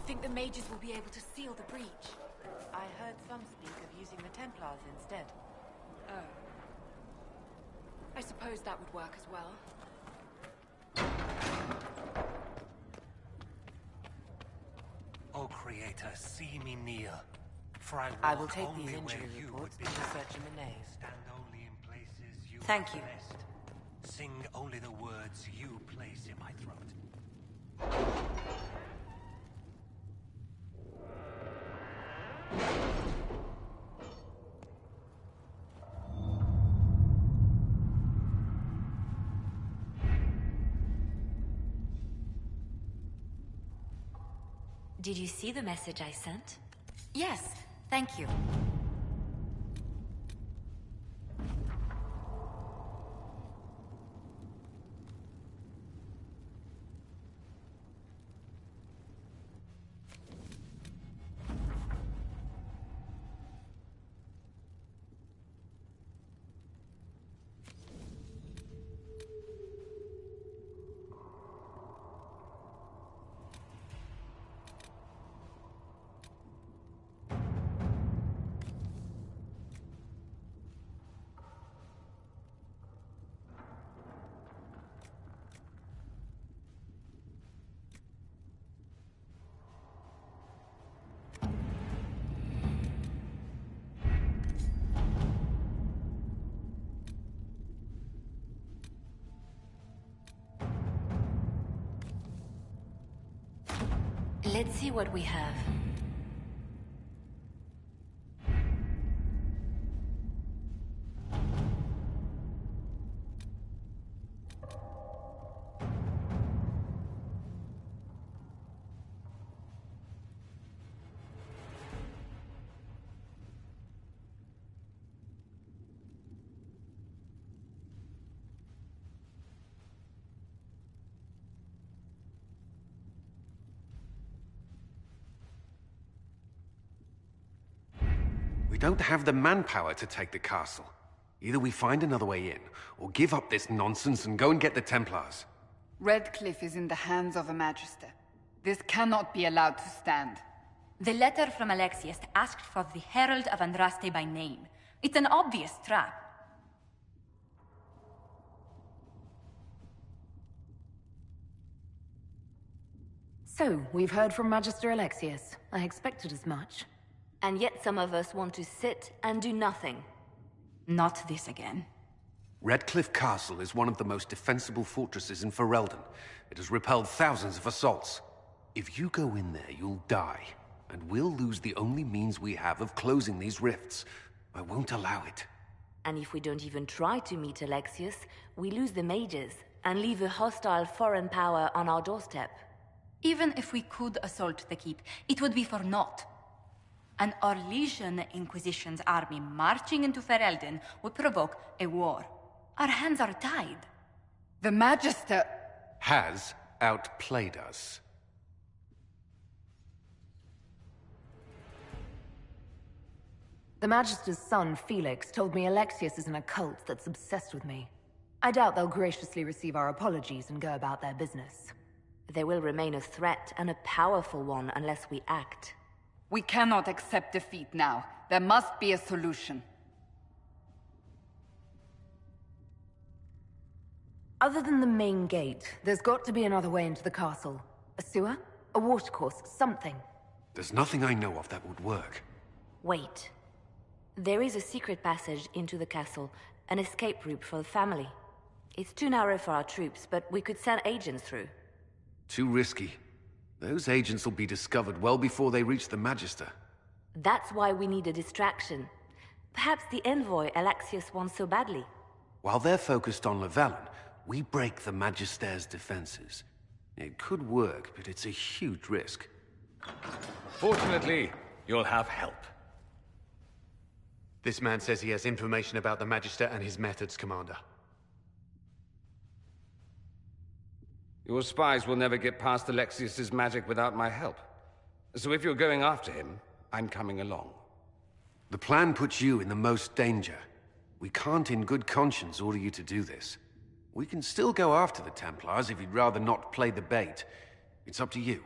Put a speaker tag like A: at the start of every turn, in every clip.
A: think the mages will be able to seal the breach? I heard some speak of using the Templars instead. Oh. I suppose that would work as well.
B: O Creator, see me near. For
A: I will take these injury reports to search in the nave.
B: Stand only in places you
A: Thank you.
B: blessed. Sing only the words you place in my throat.
C: Did you see the message I sent?
A: Yes, thank you.
C: Let's see what we have.
D: We don't have the manpower to take the castle. Either we find another way in, or give up this nonsense and go and get the Templars.
E: Redcliffe is in the hands of a Magister. This cannot be allowed to stand.
F: The letter from Alexius asked for the Herald of Andraste by name. It's an obvious trap.
G: So, we've heard from Magister Alexius. I expected as much.
C: And yet some of us want to sit and do nothing.
F: Not this again.
D: Redcliffe Castle is one of the most defensible fortresses in Ferelden. It has repelled thousands of assaults. If you go in there, you'll die. And we'll lose the only means we have of closing these rifts. I won't allow it.
C: And if we don't even try to meet Alexius, we lose the mages and leave a hostile foreign power on our doorstep.
F: Even if we could assault the keep, it would be for naught. An Orlesian Inquisition's army marching into Ferelden would provoke a war. Our hands are tied.
E: The Magister
D: has outplayed us.
G: The Magister's son, Felix, told me Alexius is in a cult that's obsessed with me. I doubt they'll graciously receive our apologies and go about their business.
C: They will remain a threat, and a powerful one, unless we act.
E: We cannot accept defeat now. There must be a solution.
G: Other than the main gate, there's got to be another way into the castle. A sewer? A watercourse? Something.
D: There's nothing I know of that would work.
C: Wait. There is a secret passage into the castle, an escape route for the family. It's too narrow for our troops, but we could send agents through.
D: Too risky. Those agents will be discovered well before they reach the Magister.
C: That's why we need a distraction. Perhaps the envoy Alexius wants so badly.
D: While they're focused on Llewellyn, we break the Magister's defenses. It could work, but it's a huge risk.
H: Fortunately, you'll have help.
I: This man says he has information about the Magister and his methods, Commander.
H: Your spies will never get past Alexius's magic without my help. So if you're going after him, I'm coming along.
D: The plan puts you in the most danger. We can't in good conscience order you to do this. We can still go after the Templars if you'd rather not play the bait. It's up to you.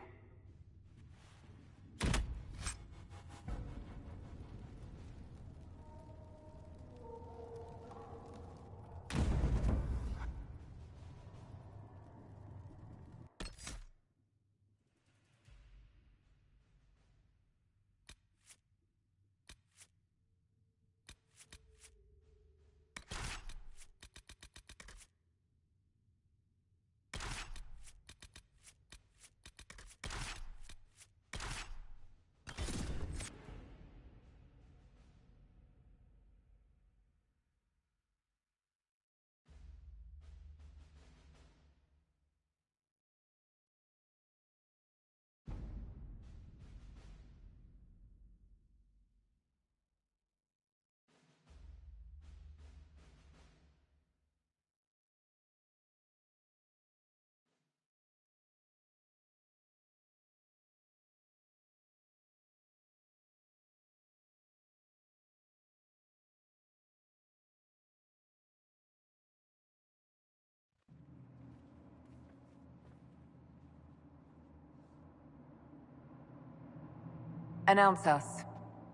G: Announce us.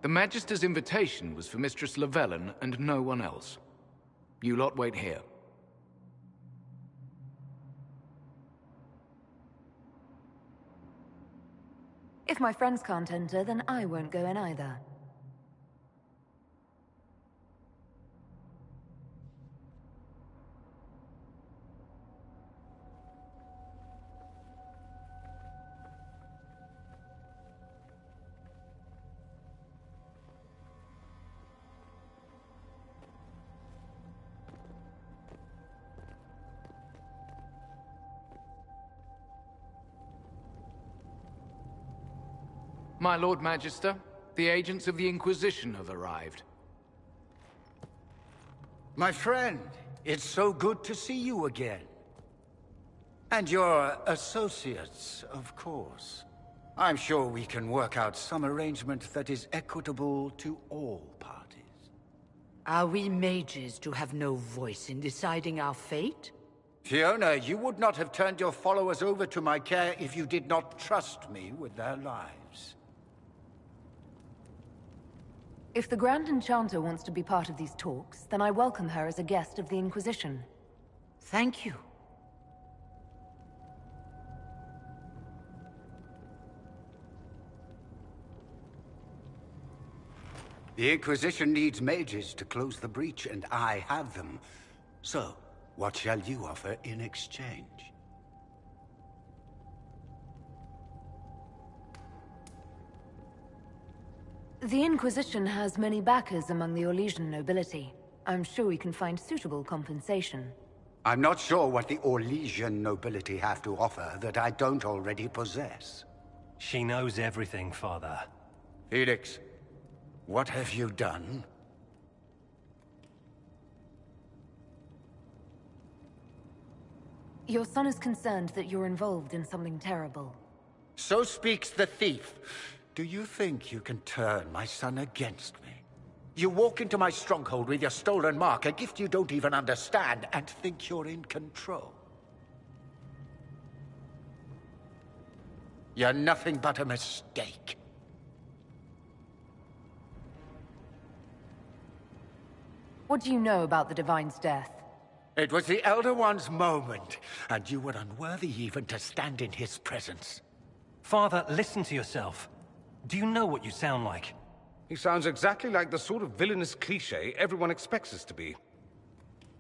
J: The Magister's invitation was for Mistress Llewellyn and no one else. You lot wait here.
G: If my friends can't enter, then I won't go in either.
J: My Lord Magister, the agents of the Inquisition have arrived.
K: My friend, it's so good to see you again. And your associates, of course. I'm sure we can work out some arrangement that is equitable to all parties.
L: Are we mages to have no voice in deciding our fate?
K: Fiona, you would not have turned your followers over to my care if you did not trust me with their lives.
G: If the Grand Enchanter wants to be part of these talks, then I welcome her as a guest of the Inquisition.
L: Thank you.
K: The Inquisition needs mages to close the breach, and I have them. So, what shall you offer in exchange?
G: The Inquisition has many backers among the Orlesian nobility. I'm sure we can find suitable compensation.
K: I'm not sure what the Orlesian nobility have to offer that I don't already possess.
B: She knows everything, Father.
K: Felix, what have you done?
G: Your son is concerned that you're involved in something terrible.
K: So speaks the thief. Do you think you can turn my son against me? You walk into my stronghold with your stolen mark, a gift you don't even understand, and think you're in control. You're nothing but a mistake.
G: What do you know about the Divine's death?
K: It was the Elder One's moment, and you were unworthy even to stand in his presence.
B: Father, listen to yourself. Do you know what you sound like?
H: He sounds exactly like the sort of villainous cliché everyone expects us to be.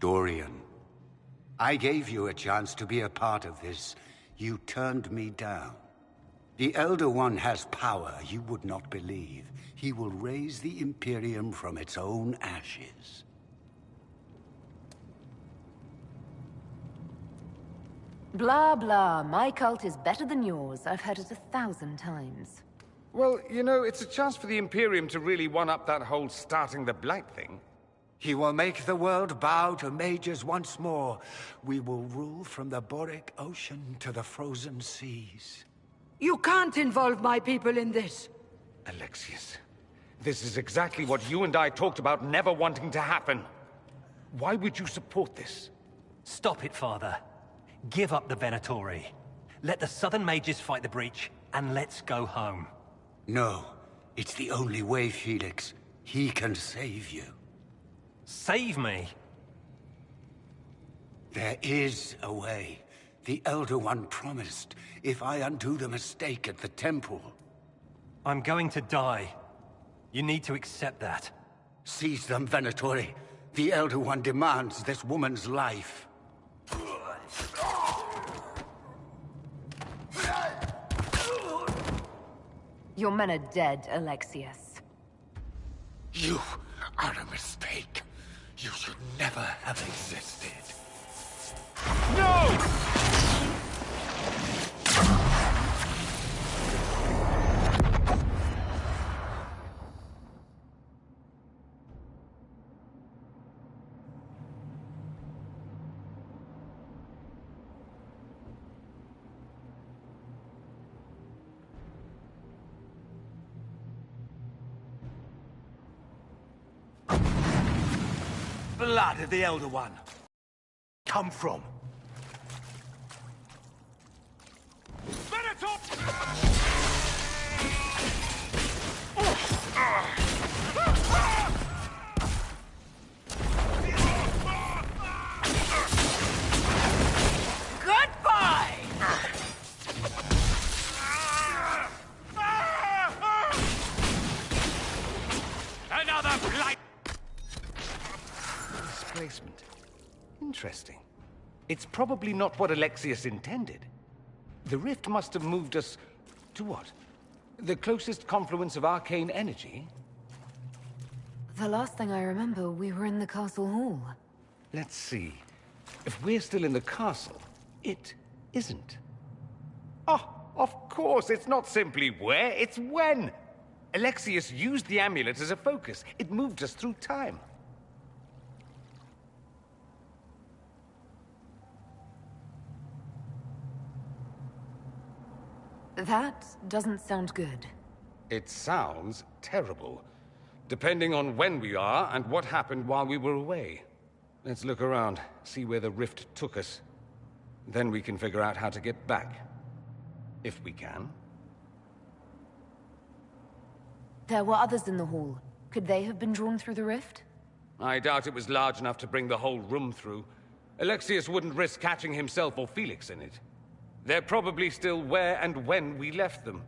K: Dorian, I gave you a chance to be a part of this. You turned me down. The Elder One has power you would not believe. He will raise the Imperium from its own ashes.
G: Blah, blah. My cult is better than yours. I've heard it 1,000 times.
H: Well, you know, it's a chance for the Imperium to really one-up that whole starting the Blight thing.
K: He will make the world bow to mages once more. We will rule from the Boric Ocean to the frozen seas.
L: You can't involve my people in this.
H: Alexius, this is exactly what you and I talked about never wanting to happen. Why would you support this?
B: Stop it, Father. Give up the Venatori. Let the Southern Mages fight the breach, and let's go home.
K: No, it's the only way, Felix. He can save you.
B: Save me?
K: There is a way. The Elder One promised, if I undo the mistake at the temple.
B: I'm going to die. You need to accept that.
K: Seize them, Venatori. The Elder One demands this woman's life.
G: Your men are dead, Alexius.
K: You are a mistake. You should never have existed.
H: No!
K: Blood of the Elder One. Come from.
H: Interesting. It's probably not what Alexius intended. The rift must have moved us to what? The closest confluence of arcane energy?
G: The last thing I remember, we were in the castle hall.
H: Let's see. If we're still in the castle, it isn't. Oh, of course, it's not simply where, it's when! Alexius used the amulet as a focus. It moved us through time.
G: That doesn't sound good.
H: It sounds terrible. Depending on when we are and what happened while we were away. Let's look around, see where the rift took us. Then we can figure out how to get back. If we can.
G: There were others in the hall. Could they have been drawn through the rift?
H: I doubt it was large enough to bring the whole room through. Alexius wouldn't risk catching himself or Felix in it. They're probably still where and when we left them.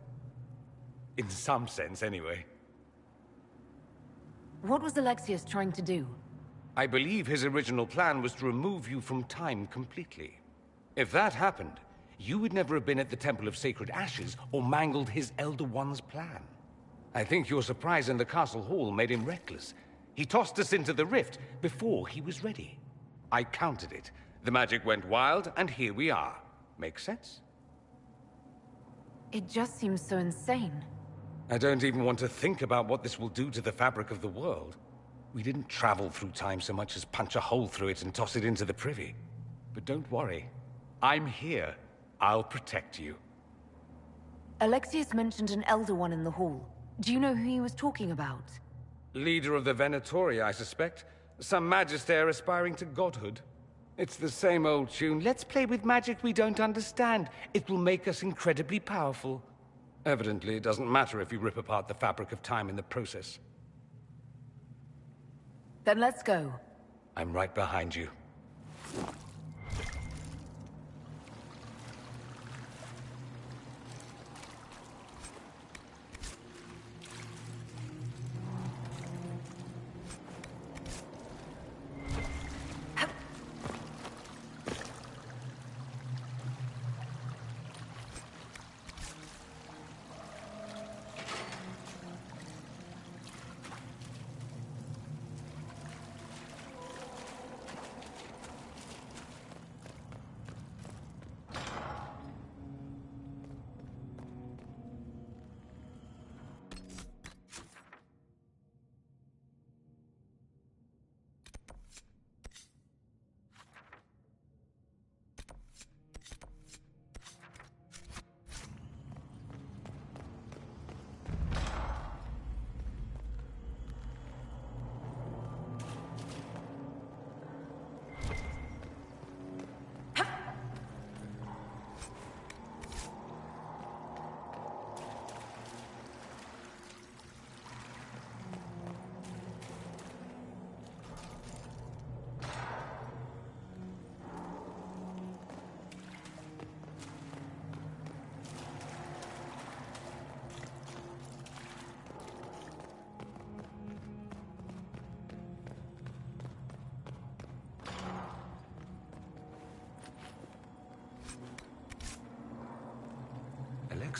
H: In some sense, anyway.
G: What was Alexius trying to do?
H: I believe his original plan was to remove you from time completely. If that happened, you would never have been at the Temple of Sacred Ashes or mangled his Elder One's plan. I think your surprise in the castle hall made him reckless. He tossed us into the rift before he was ready. I countered it. The magic went wild, and here we are. Make sense?
G: It just seems so insane.
H: I don't even want to think about what this will do to the fabric of the world. We didn't travel through time so much as punch a hole through it and toss it into the privy. But don't worry. I'm here. I'll protect you.
G: Alexius mentioned an Elder One in the hall. Do you know who he was talking about?
H: Leader of the Venatori, I suspect. Some magister aspiring to godhood. It's the same old tune. Let's play with magic we don't understand. It will make us incredibly powerful. Evidently, it doesn't matter if you rip apart the fabric of time in the process.
G: Then let's go.
H: I'm right behind you.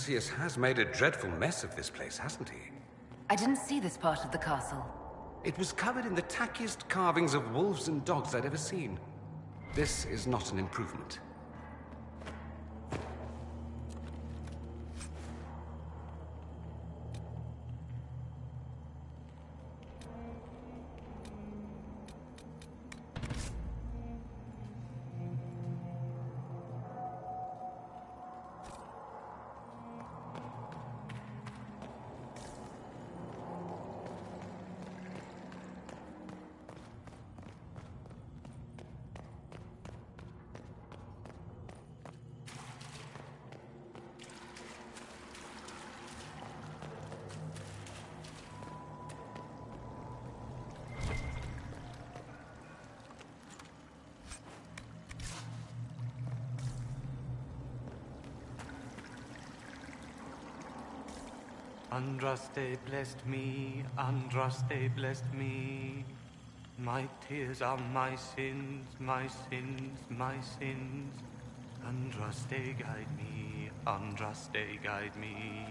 H: Alexius has made a dreadful mess of this place, hasn't he?
G: I didn't see this part of the castle.
H: It was covered in the tackiest carvings of wolves and dogs I'd ever seen. This is not an improvement.
M: Andraste blessed me, Andraste blessed me. My tears are my sins, my sins, my sins. Andraste, guide me, Andraste, guide me.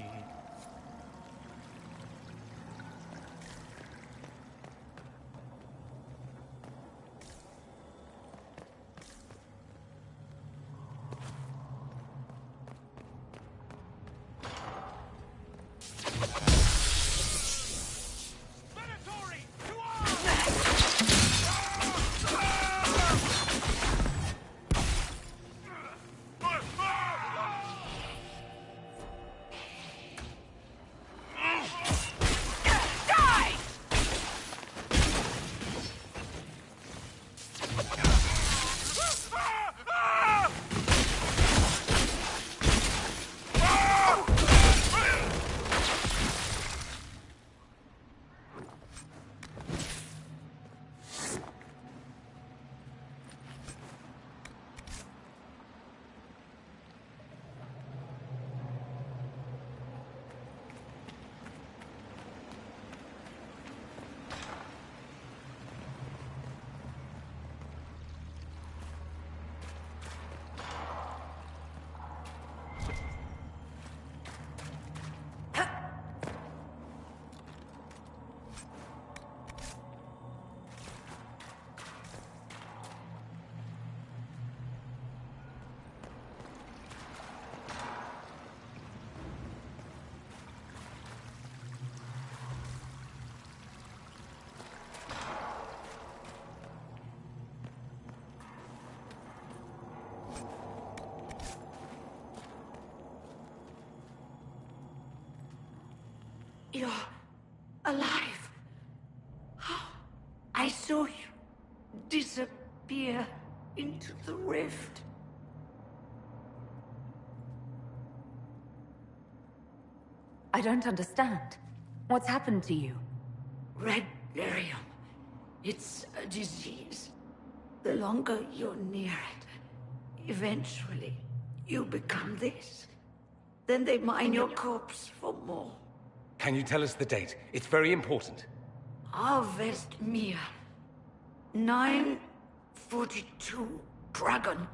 L: You're alive. I saw you disappear into the rift.
G: I don't understand. What's happened to you?
L: Red lyrium. It's a disease. The longer you're near it, eventually you become this. Then they mine your corpse for more.
H: Can you tell us the date? It's very important.
L: Harvest Mia. 942 Dragon.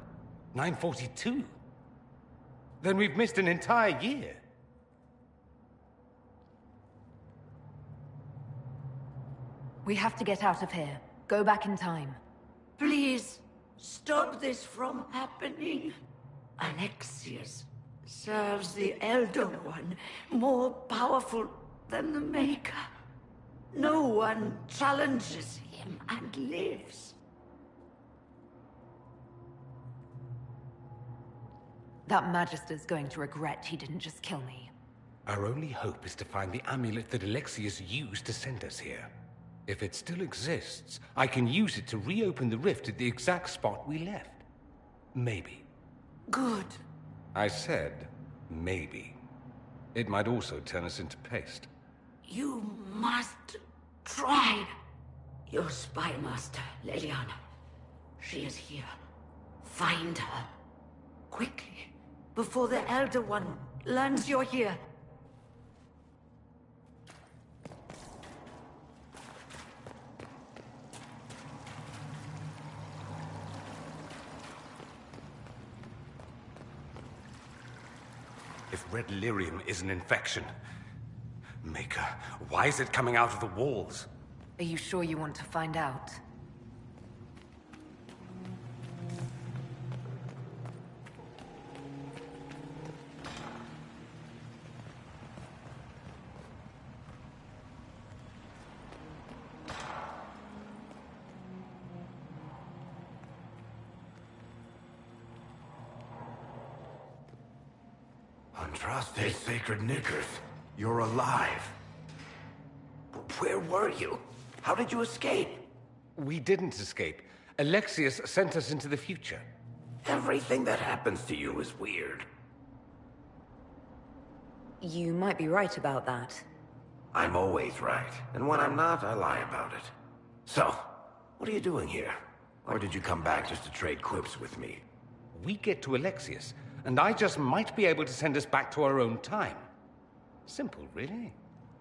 H: 942? Then we've missed an entire year.
G: We have to get out of here. Go back in time.
L: Please, stop this from happening. Alexius serves the Elder One, more powerful than the Maker. No one challenges him and lives.
G: That Magister's going to regret he didn't just kill me.
H: Our only hope is to find the amulet that Alexius used to send us here. If it still exists, I can use it to reopen the rift at the exact spot we left. Maybe.
L: Good.
H: I said, maybe. It might also turn us into paste.
L: You must try. Your spy master, Leliana. She is here. Find her. Quickly. Before the Elder One learns you're here.
H: If red lyrium is an infection... Maker, why is it coming out of the walls?
G: Are you sure you want to find out?
N: Andraste, sacred knickers. You're alive. Where were you? How did you escape?
H: We didn't escape. Alexius sent us into the future.
N: Everything that happens to you is weird.
C: You might be right about that.
N: I'm always right, and when I'm not, I lie about it. So, what are you doing here? Or did you come back just to trade quips with me?
H: We get to Alexius, and I just might be able to send us back to our own time. Simple, really.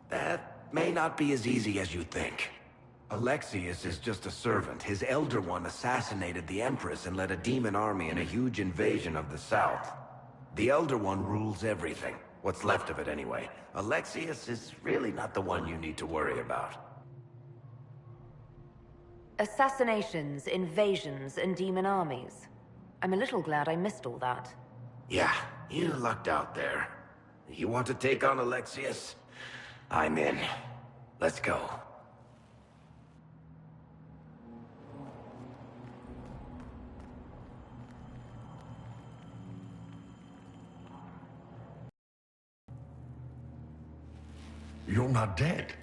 N: That may not be as easy as you think. Alexius is just a servant. His Elder One assassinated the Empress and led a demon army in a huge invasion of the South. The Elder One rules everything. What's left of it, anyway. Alexius is really not the one you need to worry about.
C: Assassinations, invasions, and demon armies. I'm a little glad I missed all that.
N: Yeah, you lucked out there. You want to take on Alexius? I'm in. Let's go.
O: You're not dead.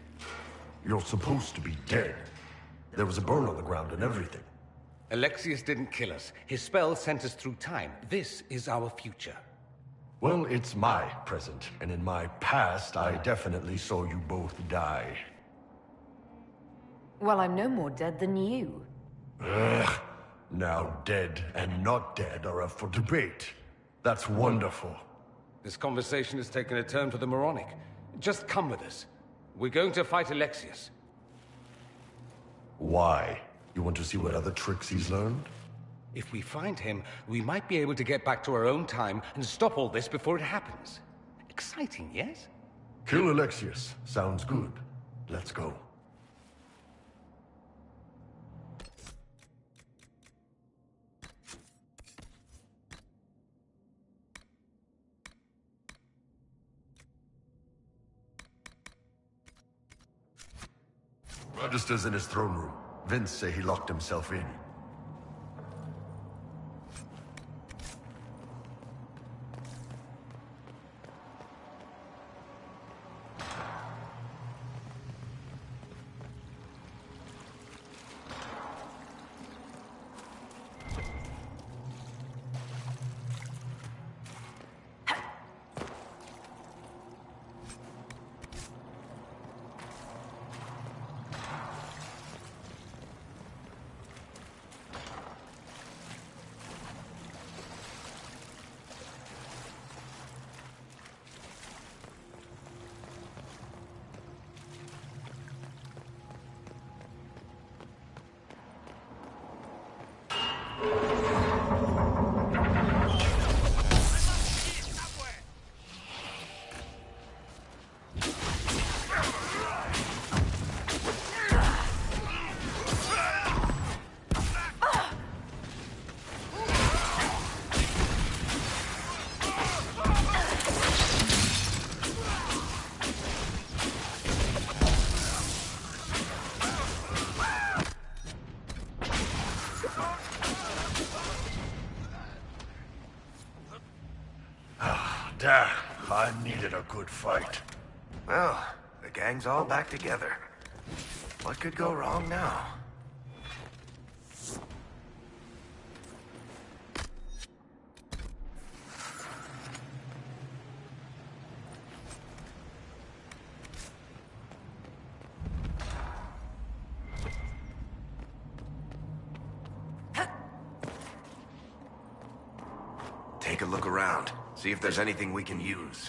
O: You're supposed to be dead. There was a burn on the ground and everything.
H: Alexius didn't kill us. His spell sent us through time. This is our future.
O: Well, it's my present, and in my past, I definitely saw you both die.
G: Well, I'm no more dead than you.
O: Ugh. Now dead and not dead are up for debate. That's wonderful.
H: This conversation has taken a turn for the moronic. Just come with us. We're going to fight Alexius.
O: Why? You want to see what other tricks he's learned?
H: If we find him, we might be able to get back to our own time and stop all this before it happens. Exciting, yes?
O: Kill Alexius. Sounds good. Let's go. Register's in his throne room. Vince say he locked himself in. Damn, I needed a good fight.
N: Well, the gang's all back together. What could go wrong now? Take a look around. See if there's anything we can use.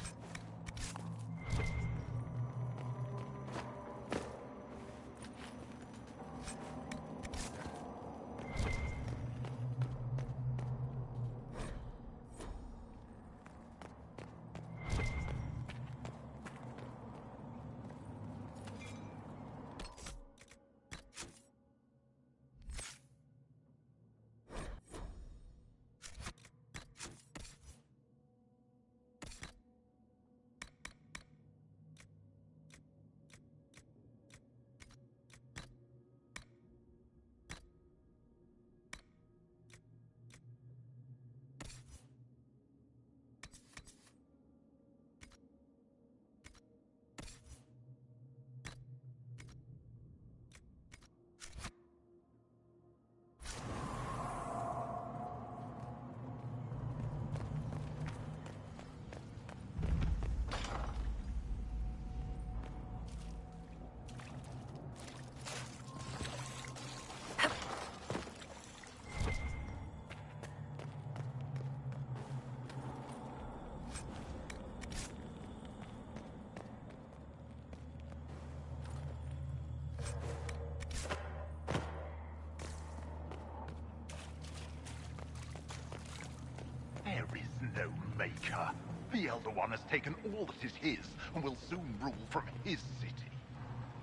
P: The Elder One has taken all that is his, and will soon rule from his city.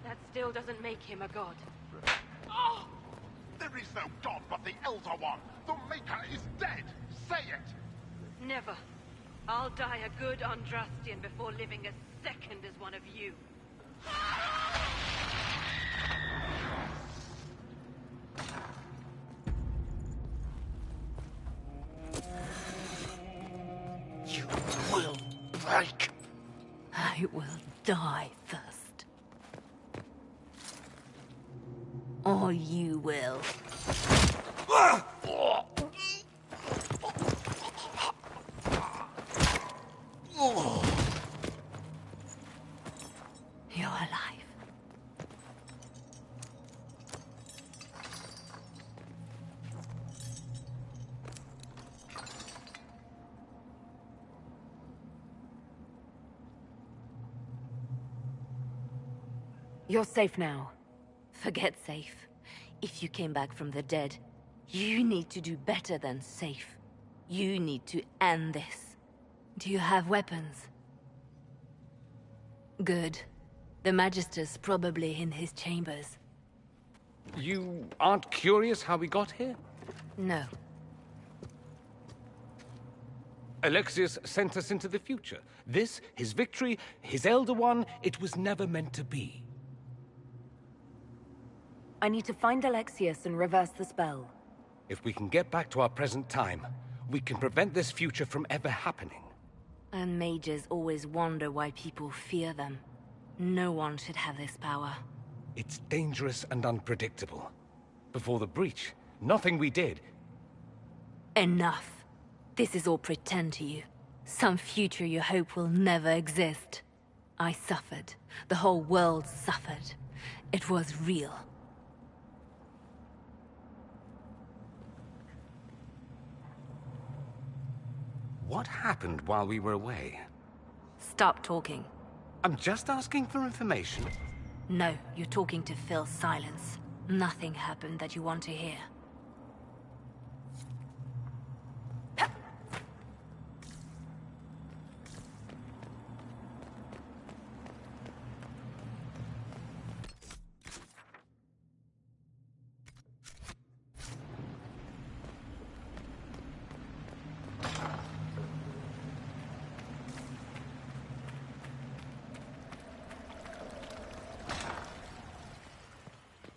Q: That still doesn't make him a god.
P: Oh! There is no god but the Elder One! The Maker is dead! Say it!
Q: Never. I'll die a good Andrastian before living a second as one of you.
O: You will break.
C: I will die first. Or you will. You're alive.
G: You're safe now.
C: Forget safe. If you came back from the dead, you need to do better than safe. You need to end this. Do you have weapons? Good. The Magister's probably in his chambers.
H: You aren't curious how we got here?
C: No.
H: Alexius sent us into the future. This, his victory, his Elder One, it was never meant to be.
G: I need to find Alexius and reverse the spell.
H: If we can get back to our present time, we can prevent this future from ever happening.
C: And mages always wonder why people fear them. No one should have this power.
H: It's dangerous and unpredictable. Before the breach, nothing we did.
C: Enough. This is all pretend to you. Some future you hope will never exist. I suffered. The whole world suffered. It was real.
H: What happened while we were away?
C: Stop talking.
H: I'm just asking for information.
C: No, you're talking to fill silence. Nothing happened that you want to hear.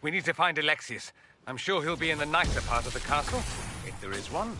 H: We need to find Alexius. I'm sure he'll be in the nicer part of the castle, if there is one.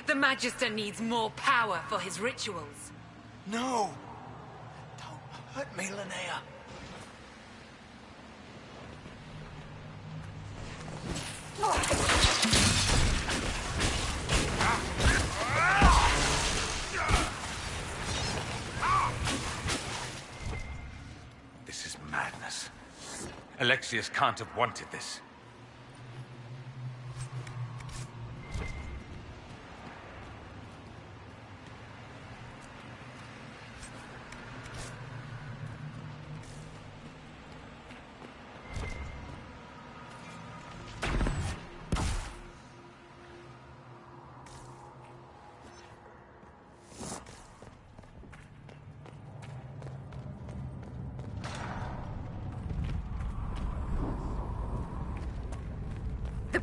A: The Magister needs more power for his rituals.
O: No! Don't hurt me, Linnea.
H: This is madness. Alexius can't have wanted this.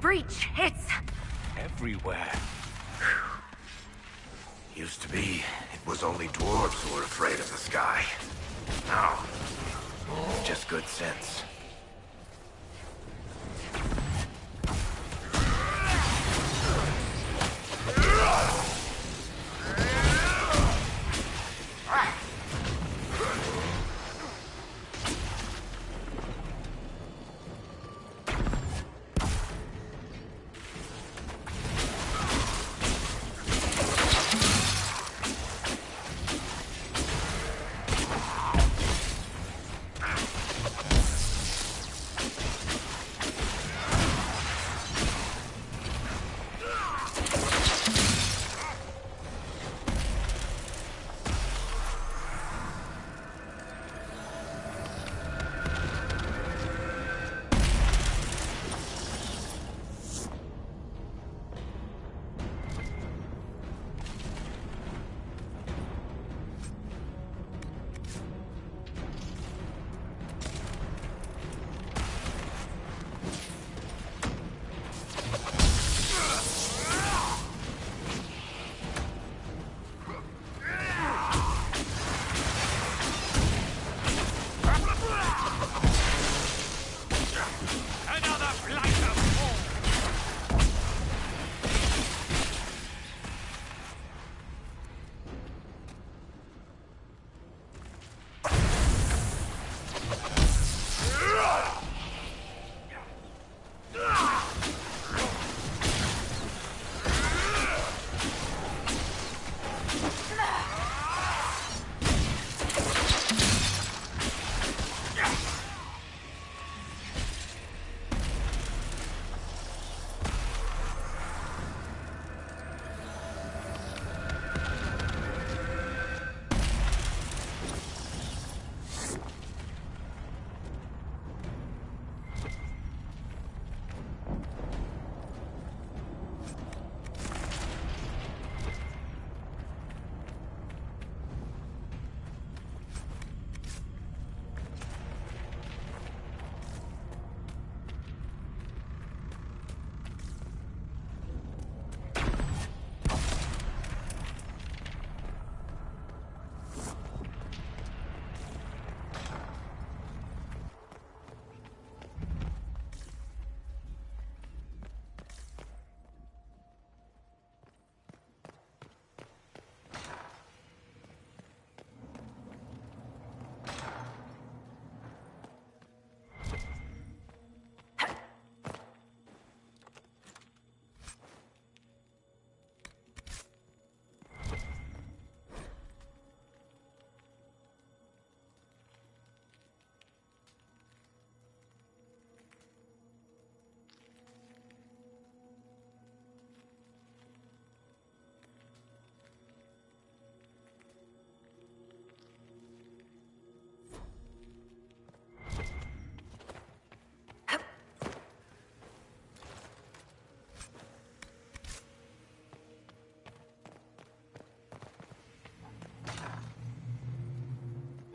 G: breach. It's...
H: everywhere.
N: Used to be, it was only dwarves who were afraid of the sky. Now, it's just good sense.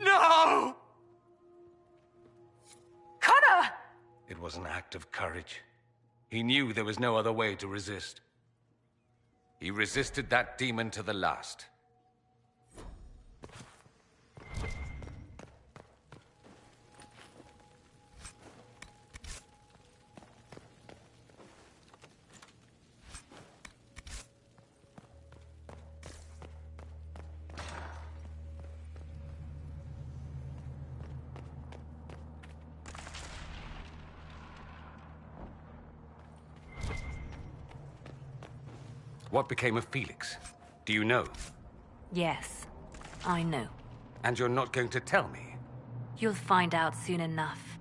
H: No! Connor! It was an act of courage. He knew there was no other way to resist. He resisted that demon to the last. What became of Felix? Do you know?
C: Yes, I know.
H: And you're not going to tell me?
C: You'll find out soon enough.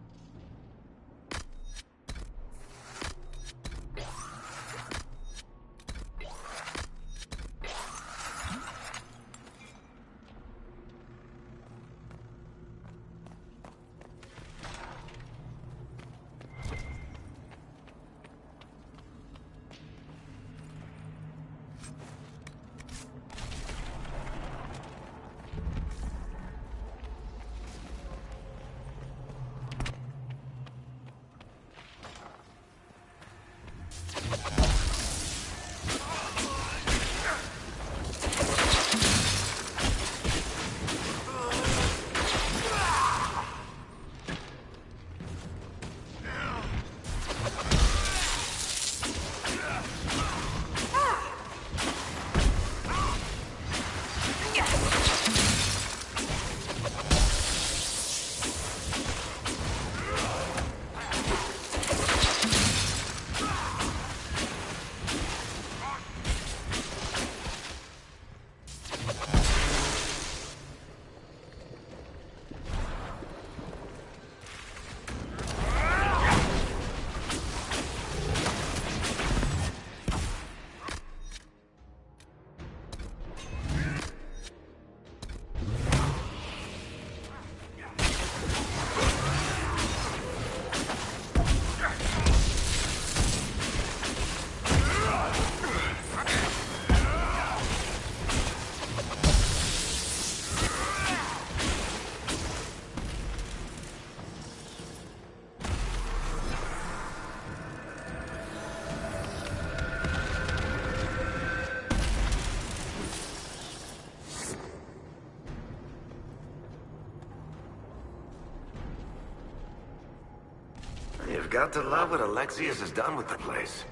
N: got to love what Alexius has done with the place.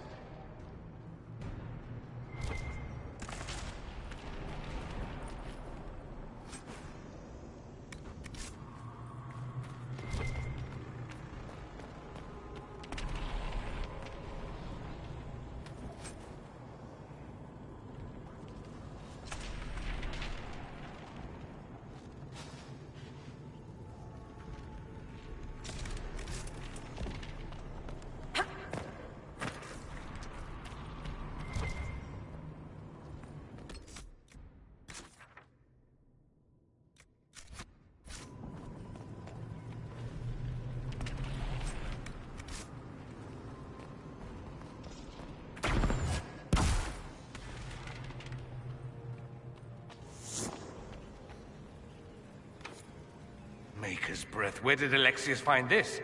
H: Maker's breath. Where did Alexius find this?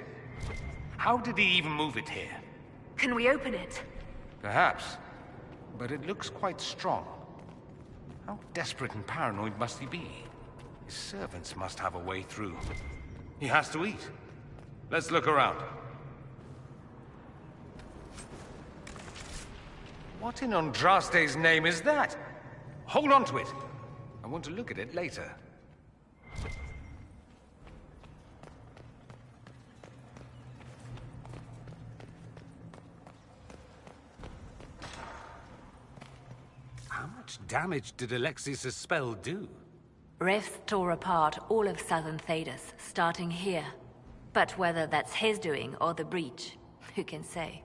H: How did he even move it here?
G: Can we open it?
H: Perhaps. But it looks quite strong. How desperate and paranoid must he be? His servants must have a way through. He has to eat. Let's look around. What in Andraste's name is that? Hold on to it. I want to look at it later.
D: How much damage did Alexius' spell do?
C: Rifts tore apart all of southern Thedas, starting here. But whether that's his doing or the breach, who can say?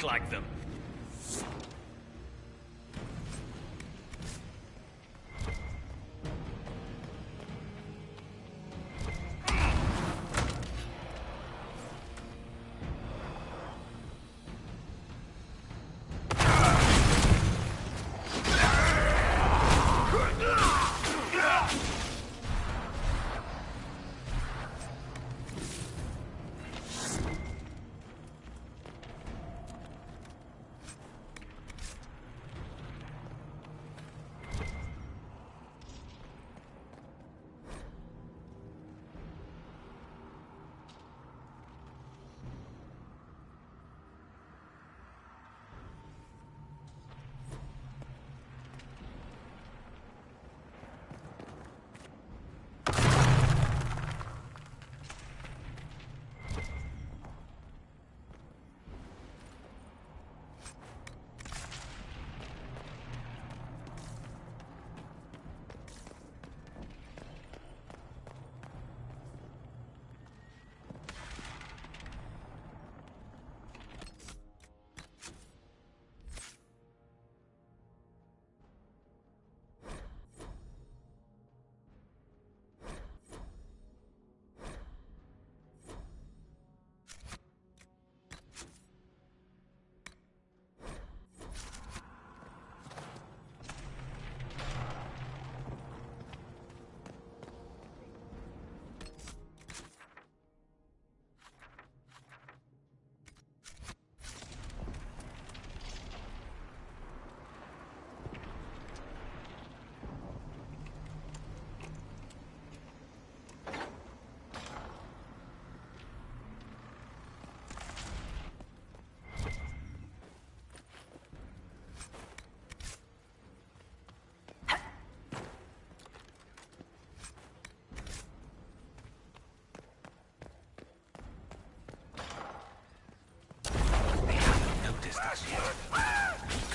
B: Like them.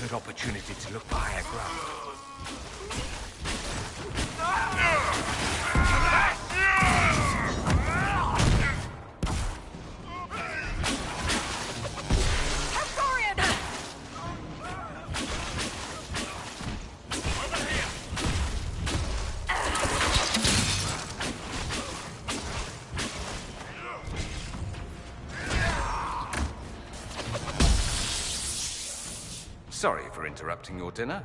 H: good opportunity to look for higher ground. Sorry for interrupting your dinner.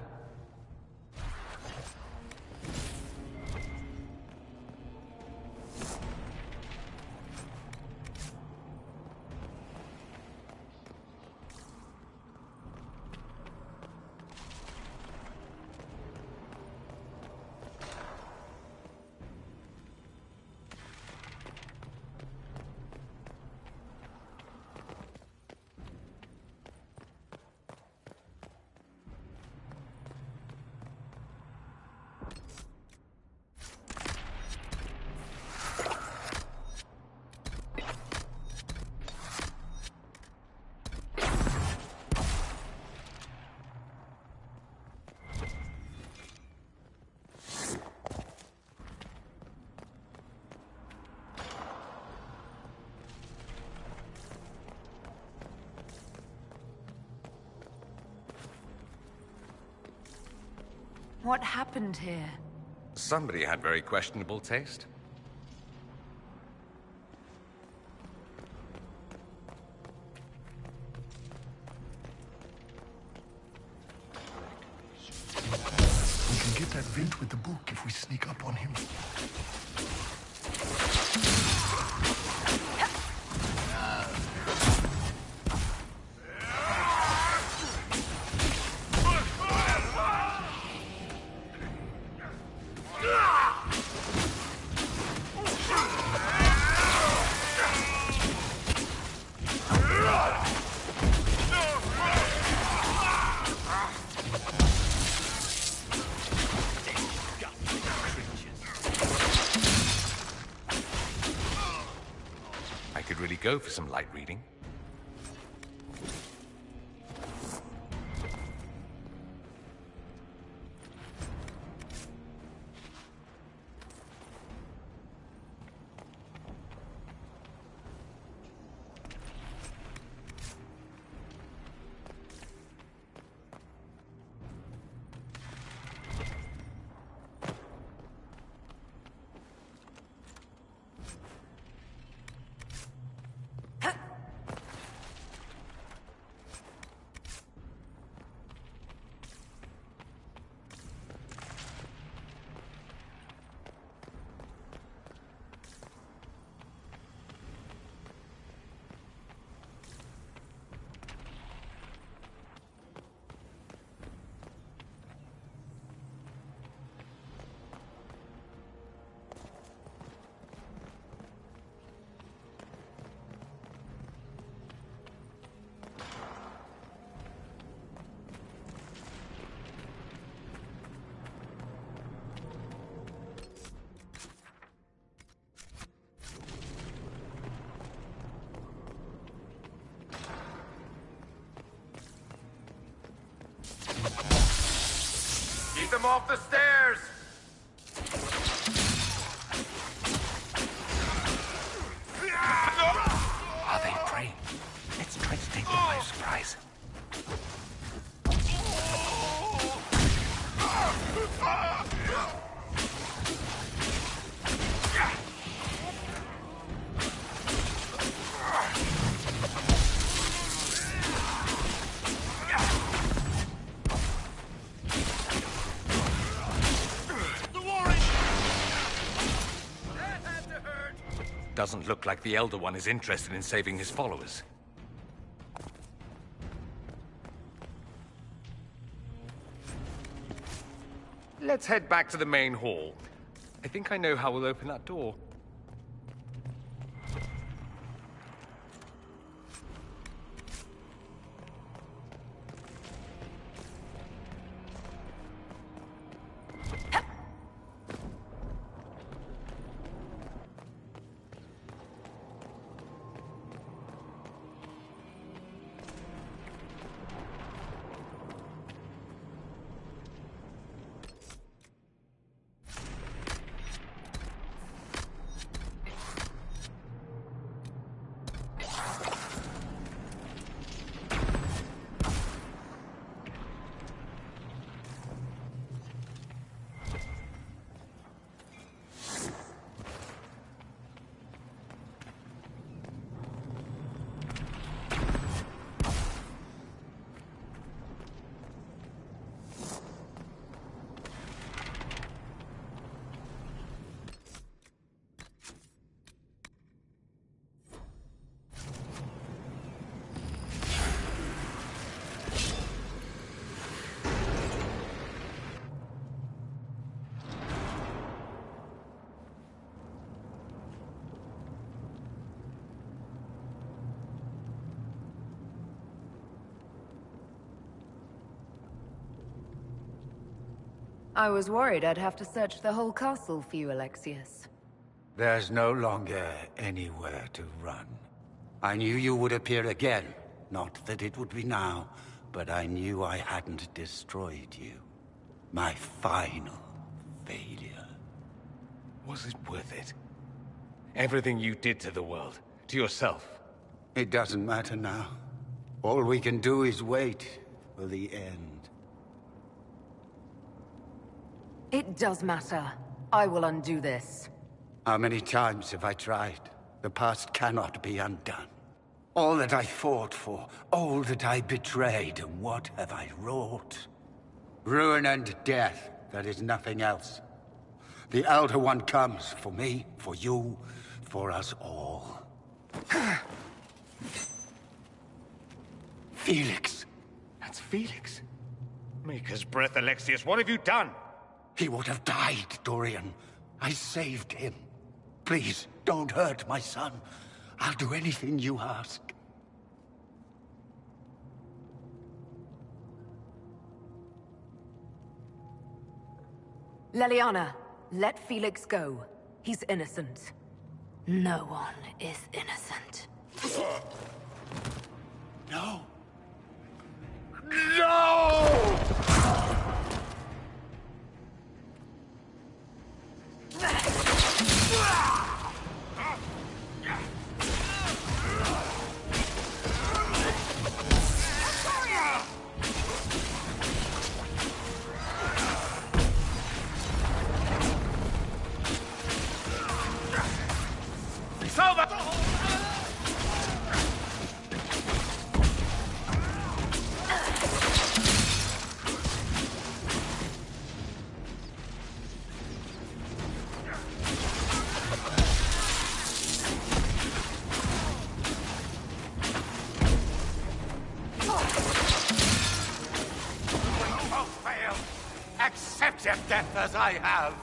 G: What happened here?
H: Somebody had very questionable taste.
O: We can get that vent with the book if we sneak up on him.
H: I could really go for some light reading.
P: Keep them off the stairs!
H: Are they praying? Let's try to take them by surprise. Doesn't look like the Elder One is interested in saving his followers. Let's head back to the main hall. I think I know how we'll open that door.
G: I was worried I'd have to search the whole castle for you, Alexius.
K: There's no longer anywhere to run. I knew you would appear again. Not that it would be now, but I knew I hadn't destroyed you. My final failure.
H: Was it worth it? Everything you did to the world, to yourself.
K: It doesn't matter now. All we can do is wait for the end.
G: It does matter. I will undo this.
K: How many times have I tried? The past cannot be undone. All that I fought for, all that I betrayed, and what have I wrought? Ruin and death, there is nothing else. The Elder One comes for me, for you, for us all. Felix.
H: That's Felix. Maker's breath, Alexius, what have you done?
K: He would have died, Dorian. I saved him. Please, don't hurt my son. I'll do anything you ask.
G: Leliana, let Felix go. He's innocent.
C: No one is innocent.
K: No. No!
P: Accept your death as I have.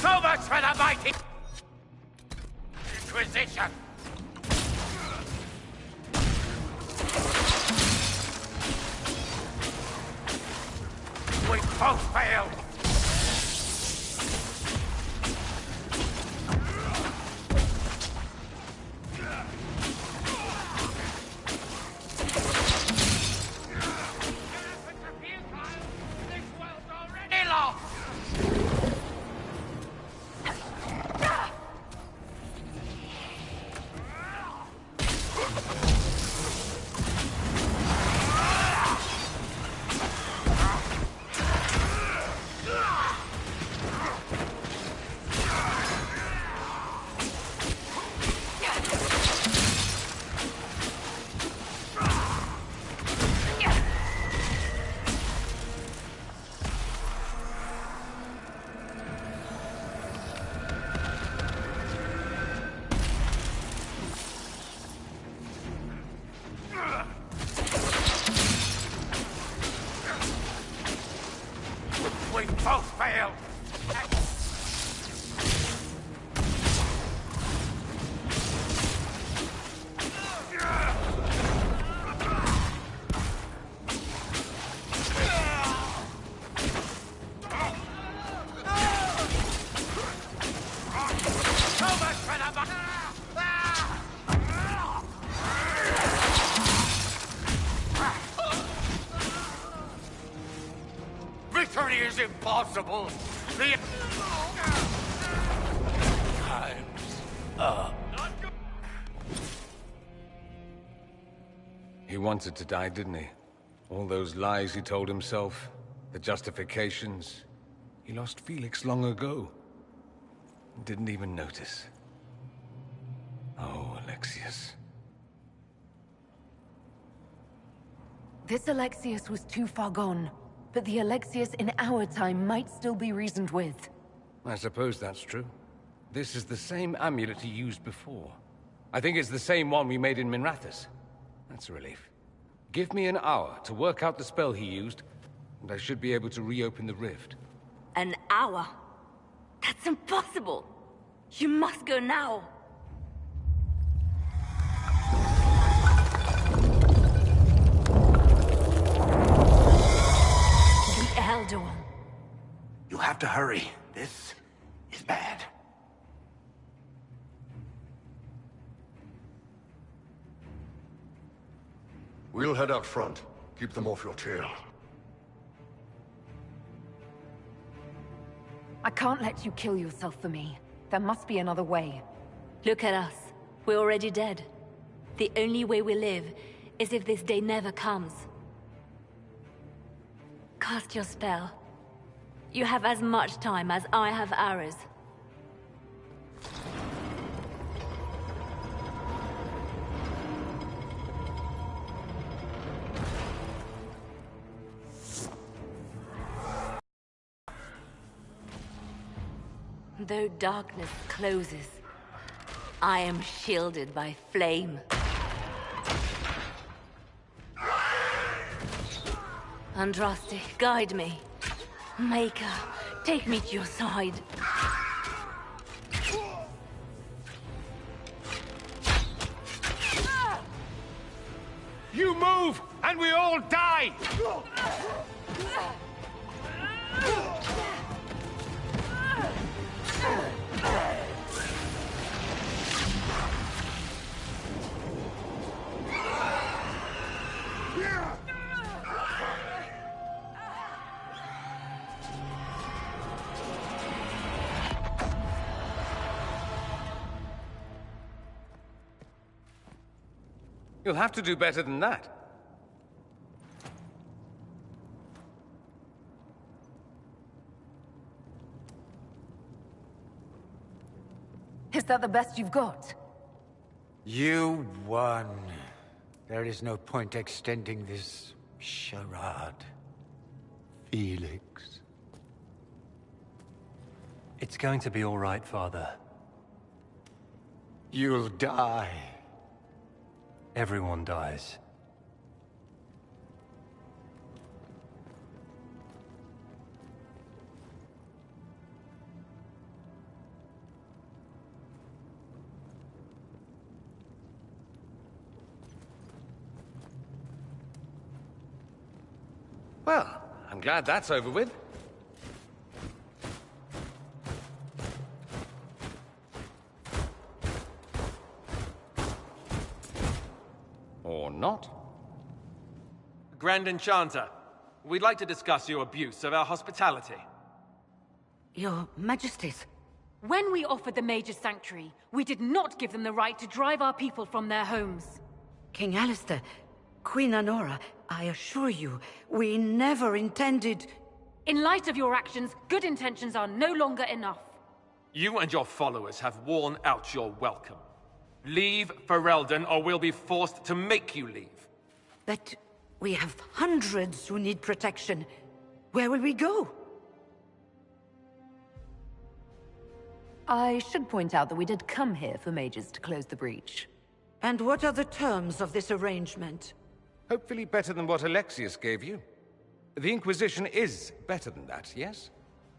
P: So much for the mighty Inquisition! We both failed! We both failed! Victory is impossible! The time's up.
H: He wanted to die, didn't he? All those lies he told himself, the justifications. He lost Felix long ago. Didn't even notice. Oh, Alexius.
G: This Alexius was too far gone, but the Alexius in our time might still be reasoned with.
H: I suppose that's true. This is the same amulet he used before. I think it's the same one we made in Minrathous. That's a relief. Give me an hour to work out the spell he used, and I should be able to reopen the rift.
C: An hour? That's impossible! You must go now! The Elder One.
N: You'll have to hurry. This is bad.
O: We'll head out front. Keep them off your tail.
G: I can't let you kill yourself for me. There must be another way.
C: Look at us. We're already dead. The only way we live is if this day never comes. Cast your spell. You have as much time as I have hours. Though darkness closes, I am shielded by flame. Andraste, guide me. Maker, take me to your side.
H: You move, and we all die! You'll have to do better than that.
G: Is that the best you've got?
K: You won. There is no point extending this charade. Felix.
B: It's going to be all right, Father.
K: You'll die.
B: Everyone dies.
H: Well, I'm glad that's over with. Or not.
R: Grand Enchanter, we'd like to discuss your abuse of our hospitality.
L: Your Majesties.
A: When we offered the Mage's sanctuary, we did not give them the right to drive our people from their homes.
L: King Alistair, Queen Anora, I assure you, we never intended...
A: In light of your actions, good intentions are no longer enough.
R: You and your followers have worn out your welcome. Leave Ferelden, or we'll be forced to make you leave.
L: But we have hundreds who need protection. Where will we go?
G: I should point out that we did come here for mages to close the breach.
L: And what are the terms of this arrangement?
H: Hopefully better than what Alexius gave you. The Inquisition is better than that, yes?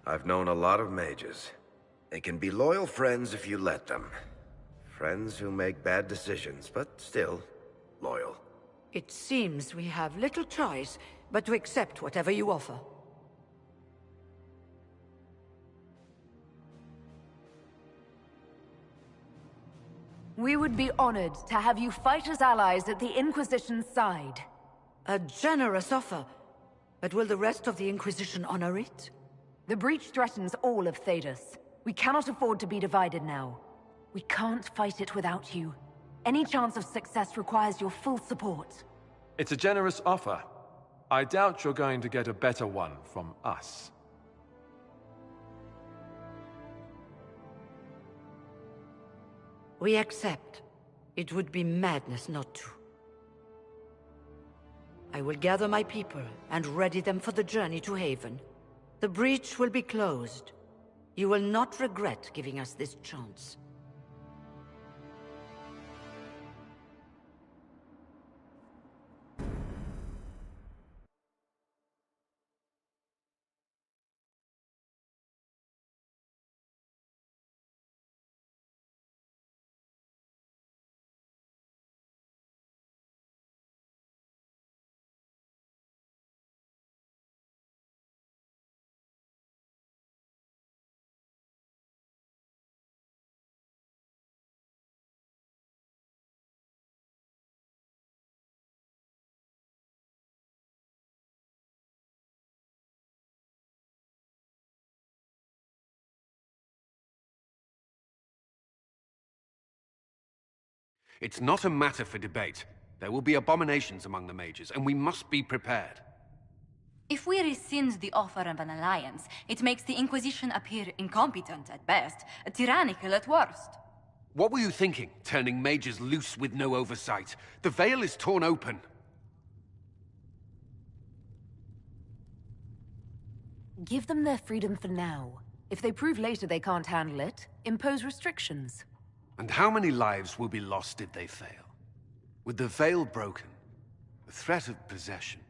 N: I've known a lot of mages. They can be loyal friends if you let them. Friends who make bad decisions, but still loyal.
L: It seems we have little choice but to accept whatever you offer.
G: We would be honored to have you fight as allies at the Inquisition's side.
L: A generous offer. But will the rest of the Inquisition honor it?
G: The breach threatens all of Thedas. We cannot afford to be divided now. We can't fight it without you. Any chance of success requires your full support.
R: It's a generous offer. I doubt you're going to get a better one from us.
L: We accept. It would be madness not to. I will gather my people and ready them for the journey to Haven. The breach will be closed. You will not regret giving us this chance.
D: It's not a matter for debate. There will be abominations among the mages, and we must be prepared.
F: If we rescind the offer of an alliance, it makes the Inquisition appear incompetent at best, tyrannical at worst.
D: What were you thinking, turning mages loose with no oversight? The veil is torn open.
G: Give them their freedom for now. If they prove later they can't handle it, impose restrictions.
D: And how many lives will be lost if they fail? With the veil broken, the threat of possession...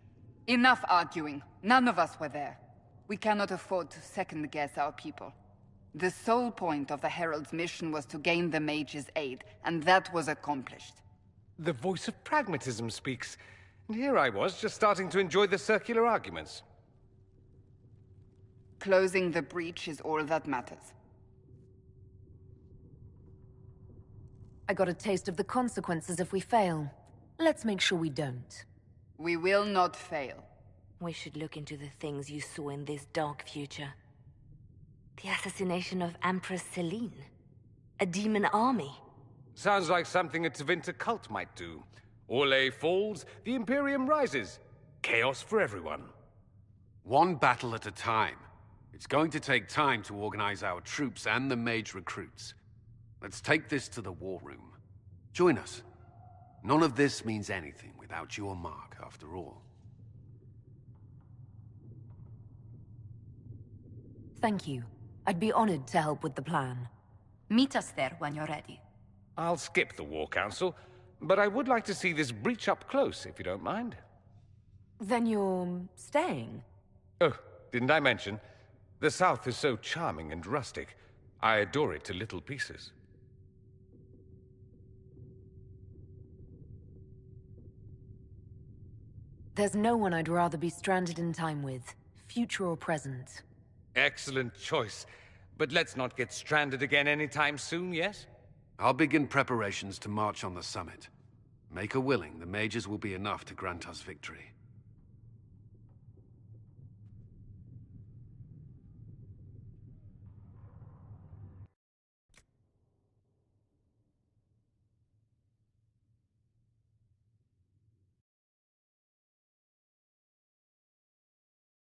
E: Enough arguing. None of us were there. We cannot afford to second-guess our people. The sole point of the Herald's mission was to gain the Mage's aid, and that was accomplished.
H: The voice of pragmatism speaks. And here I was, just starting to enjoy the circular arguments.
E: Closing the breach is all that matters.
G: I got a taste of the consequences if we fail. Let's make sure we don't.
E: We will not fail.
C: We should look into the things you saw in this dark future. The assassination of Empress Celine. A demon army.
H: Sounds like something a Tevinter cult might do. Orlais falls, the Imperium rises. Chaos for everyone.
D: One battle at a time. It's going to take time to organize our troops and the mage recruits. Let's take this to the war room. Join us. None of this means anything without your mark, after all.
G: Thank you. I'd be honored to help with the plan.
F: Meet us there when you're ready.
H: I'll skip the War Council, but I would like to see this breach up close, if you don't mind.
G: Then you're staying?
H: Oh, didn't I mention? The South is so charming and rustic. I adore it to little pieces.
G: There's no one I'd rather be stranded in time with, future or present.
H: Excellent choice. But let's not get stranded again anytime soon, yes?
D: I'll begin preparations to march on the summit. Make a willing, the mages will be enough to grant us victory.